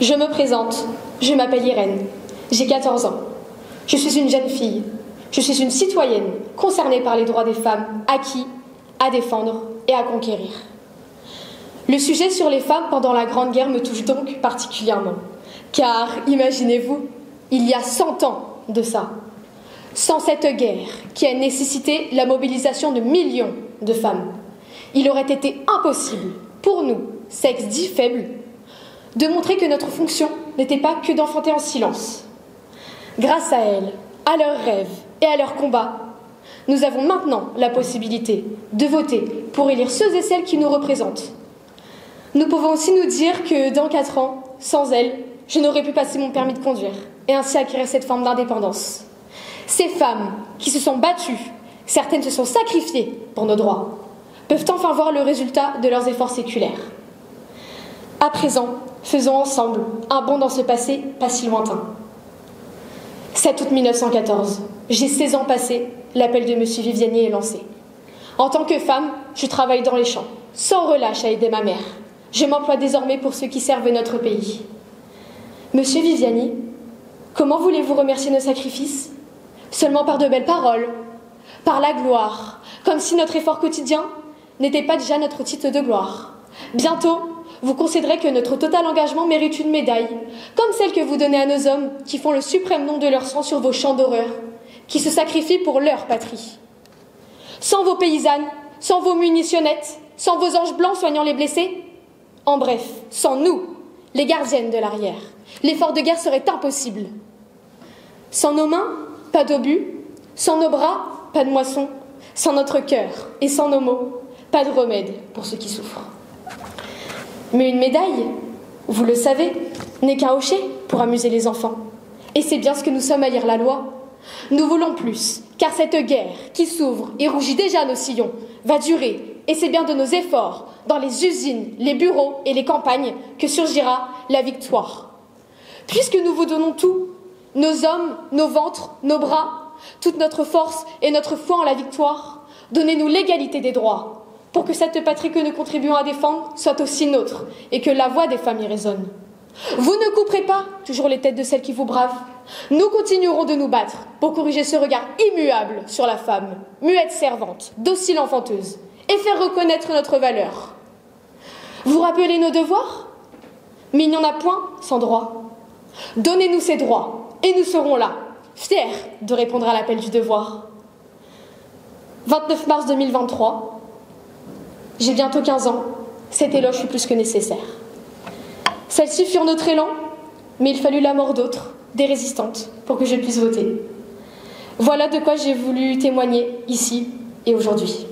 Je me présente, je m'appelle Irène, j'ai 14 ans. Je suis une jeune fille, je suis une citoyenne concernée par les droits des femmes, acquis, à défendre et à conquérir. Le sujet sur les femmes pendant la Grande Guerre me touche donc particulièrement, car, imaginez-vous, il y a 100 ans de ça, sans cette guerre qui a nécessité la mobilisation de millions de femmes, il aurait été impossible pour nous, sexe dit faible, de montrer que notre fonction n'était pas que d'enfanter en silence. Grâce à elles, à leurs rêves et à leurs combats, nous avons maintenant la possibilité de voter pour élire ceux et celles qui nous représentent. Nous pouvons aussi nous dire que dans 4 ans, sans elles, je n'aurais pu passer mon permis de conduire et ainsi acquérir cette forme d'indépendance. Ces femmes qui se sont battues, certaines se sont sacrifiées pour nos droits, peuvent enfin voir le résultat de leurs efforts séculaires. À présent, faisons ensemble un bond dans ce passé pas si lointain. 7 août 1914, j'ai 16 ans passés, l'appel de M. Viviani est lancé. En tant que femme, je travaille dans les champs, sans relâche à aider ma mère. Je m'emploie désormais pour ceux qui servent notre pays. Monsieur Viviani, comment voulez-vous remercier nos sacrifices? Seulement par de belles paroles, par la gloire, comme si notre effort quotidien n'était pas déjà notre titre de gloire. Bientôt, vous considérez que notre total engagement mérite une médaille, comme celle que vous donnez à nos hommes qui font le suprême nom de leur sang sur vos champs d'horreur, qui se sacrifient pour leur patrie. Sans vos paysannes, sans vos munitionnettes, sans vos anges blancs soignant les blessés, en bref, sans nous, les gardiennes de l'arrière, l'effort de guerre serait impossible. Sans nos mains, pas d'obus, sans nos bras, pas de moisson, sans notre cœur et sans nos mots, pas de remède pour ceux qui souffrent. Mais une médaille, vous le savez, n'est qu'un hochet pour amuser les enfants. Et c'est bien ce que nous sommes à lire la loi. Nous voulons plus, car cette guerre qui s'ouvre et rougit déjà nos sillons va durer, et c'est bien de nos efforts, dans les usines, les bureaux et les campagnes, que surgira la victoire. Puisque nous vous donnons tout, nos hommes, nos ventres, nos bras, toute notre force et notre foi en la victoire, donnez-nous l'égalité des droits, pour que cette patrie que nous contribuons à défendre soit aussi nôtre, et que la voix des femmes y résonne. Vous ne couperez pas toujours les têtes de celles qui vous bravent. Nous continuerons de nous battre pour corriger ce regard immuable sur la femme, muette servante, docile enfanteuse, et faire reconnaître notre valeur. Vous rappelez nos devoirs? Mais il n'y en a point sans droit. Donnez-nous ces droits, et nous serons là, fiers de répondre à l'appel du devoir. 29 mars 2023, j'ai bientôt 15 ans, cet éloge fut plus que nécessaire. Celles-ci furent notre élan, mais il fallut la mort d'autres, des résistantes, pour que je puisse voter. Voilà de quoi j'ai voulu témoigner ici et aujourd'hui.